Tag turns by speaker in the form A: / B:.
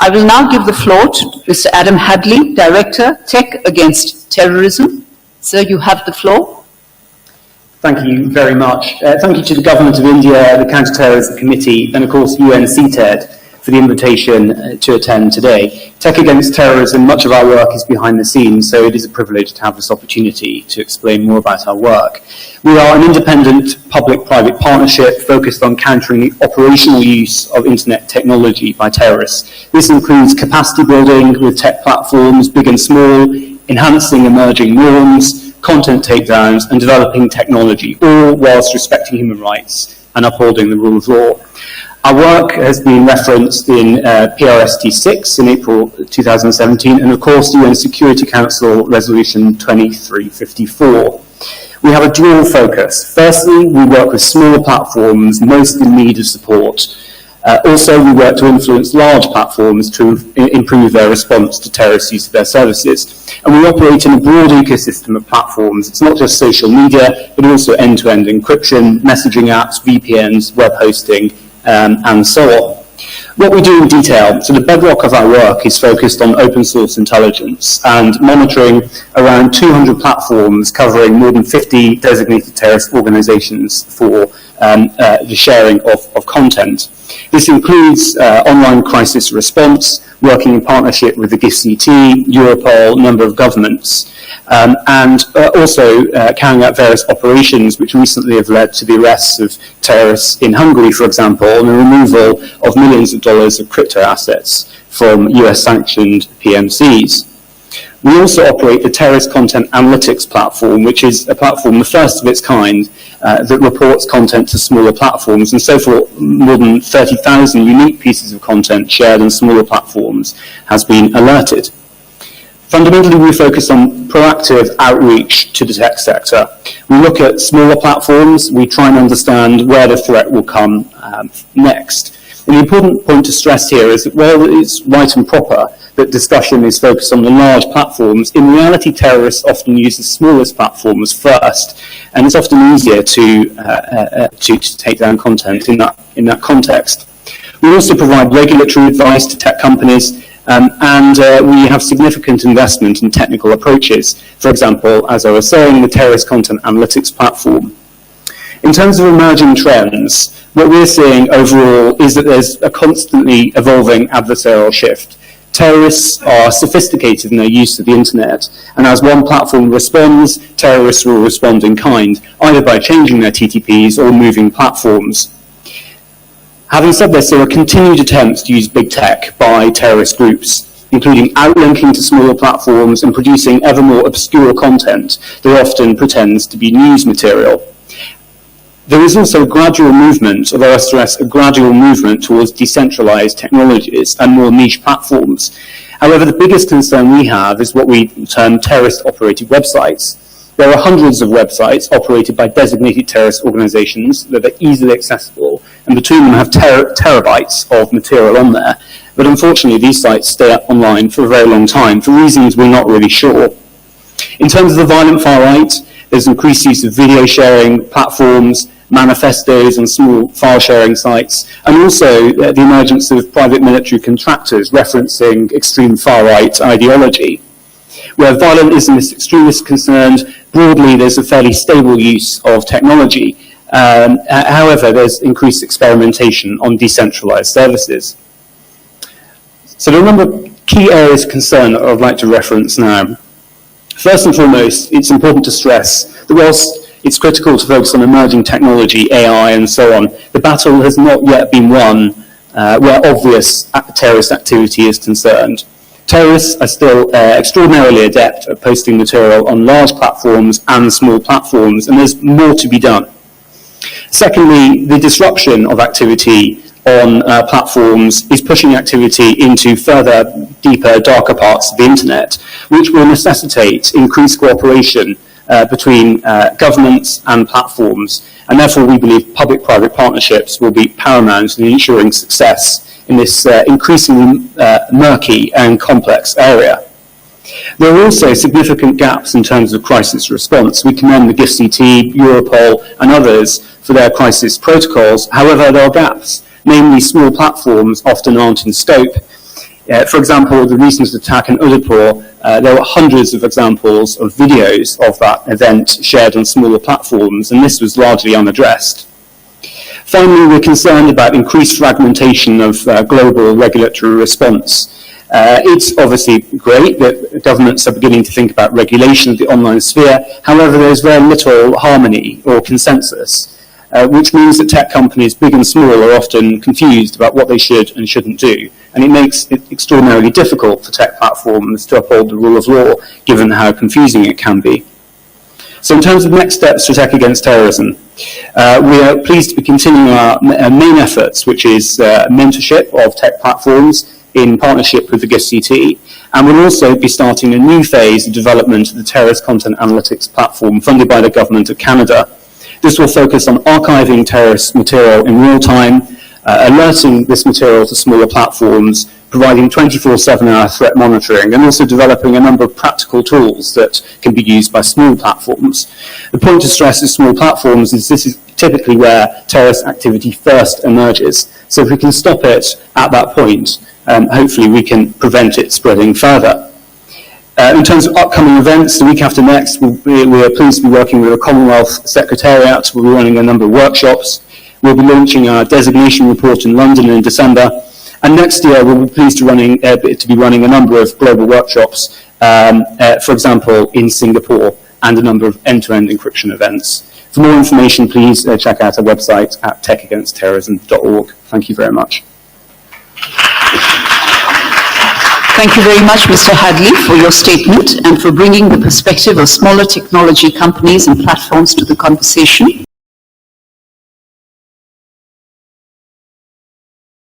A: I will now give the floor to Mr. Adam Hadley, Director, Tech Against Terrorism. Sir, you have the floor.
B: Thank you very much. Thank you to the Government of India, the Counter-Terrorism Committee, and of course UNCTED for the invitation to attend today. Tech Against Terrorism, much of our work is behind the scenes, so it is a privilege to have this opportunity to explain more about our work. We are an independent public-private partnership focused on countering the operational use of internet technology by terrorists. This includes capacity building with tech platforms, big and small, enhancing emerging norms, content takedowns, and developing technology, all whilst respecting human rights and upholding the rule of law. Our work has been referenced in PRST 6 in April 2017, and of course UN Security Council Resolution 2354. We have a dual focus. Firstly, we work with smaller platforms most in need of support. Also, we work to influence large platforms to improve their response to terrorist use of their services. And we operate in a broad ecosystem of platforms. It's not just social media, but also end-to-end encryption, messaging apps, VPNs, web hosting, and so on. What we do in detail, so the bedrock of our work is focused on open source intelligence and monitoring around 200 platforms covering more than 50 designated terrorist organizations for the sharing of content. This includes online crisis response, working in partnership with the GIFCT, Europol, a number of governments, and also carrying out various operations which recently have led to the arrests of terrorists in Hungary, for example, and the removal of millions of dollars of crypto assets from US-sanctioned PMCs. We also operate the Terrorist Content Analytics platform, which is a platform, the first of its kind, that reports content to smaller platforms. And so far, more than 30,000 unique pieces of content shared on smaller platforms has been alerted. Fundamentally, we focus on proactive outreach to the tech sector. We look at smaller platforms. We try and understand where the threat will come next. And the important point to stress here is that while it's right and proper that discussion is focused on the large platforms, in reality terrorists often use the smallest platforms first, and it's often easier to take down content in that context. We also provide regulatory advice to tech companies, and we have significant investment in technical approaches. For example, as I was saying, the Terrorist Content Analytics platform. In terms of emerging trends, what we're seeing overall is that there's a constantly evolving adversarial shift. Terrorists are sophisticated in their use of the internet, and as one platform responds, terrorists will respond in kind, either by changing their TTPs or moving platforms. Having said this, there are continued attempts to use big tech by terrorist groups, including outlinking to smaller platforms and producing ever more obscure content that often pretends to be news material. There is also a gradual movement, although I stress a gradual movement towards decentralized technologies and more niche platforms. However, the biggest concern we have is what we term terrorist-operated websites. There are hundreds of websites operated by designated terrorist organizations that are easily accessible, and between them have terabytes of material on there. But unfortunately, these sites stay up online for a very long time, for reasons we're not really sure. In terms of the violent far right, there's increased use of video sharing platforms, manifestos and small file sharing sites, and also the emergence of private military contractors referencing extreme far-right ideology. Where violent Islamist extremists are concerned, broadly there's a fairly stable use of technology. However, there's increased experimentation on decentralized services. So there are a number of key areas of concern that I'd like to reference now. First and foremost, it's important to stress that whilst it's critical to focus on emerging technology, AI, and so on, the battle has not yet been won where obvious terrorist activity is concerned. Terrorists are still extraordinarily adept at posting material on large platforms and small platforms, and there's more to be done. Secondly, the disruption of activity on platforms is pushing activity into further, deeper, darker parts of the internet, which will necessitate increased cooperation between governments and platforms, and therefore we believe public-private partnerships will be paramount in ensuring success in this increasingly murky and complex area. There are also significant gaps in terms of crisis response. We commend the GIFCT, Europol, and others for their crisis protocols. However, there are gaps, namely small platforms often aren't in scope. For example, the recent attack in Udaipur, there were hundreds of examples of videos of that event shared on smaller platforms, and this was largely unaddressed. Finally, we're concerned about increased fragmentation of global regulatory response. It's obviously great that governments are beginning to think about regulation of the online sphere. However, there's very little harmony or consensus, which means that tech companies, big and small, are often confused about what they should and shouldn't do. And it makes it extraordinarily difficult for tech platforms to uphold the rule of law, given how confusing it can be. So in terms of next steps for Tech Against Terrorism, we are pleased to be continuing our main efforts, which is mentorship of tech platforms in partnership with the GIFCT, and we'll also be starting a new phase of development of the Terrorist Content Analytics platform funded by the Government of Canada. This will focus on archiving terrorist material in real time, alerting this material to smaller platforms, providing 24/7 threat monitoring, and also developing a number of practical tools that can be used by small platforms. The point to stress with small platforms is this is typically where terrorist activity first emerges. So if we can stop it at that point, hopefully we can prevent it spreading further. In terms of upcoming events, the week after next, we are pleased to be working with the Commonwealth Secretariat. We'll be running a number of workshops. We'll be launching our designation report in London in December. And next year, we'll be pleased to be running a number of global workshops, for example, in Singapore, and a number of end-to-end encryption events. For more information, please check out our website at techagainstterrorism.org. Thank you very much.
A: Thank you very much, Mr. Hadley, for your statement and for bringing the perspective of smaller technology companies and platforms to the conversation.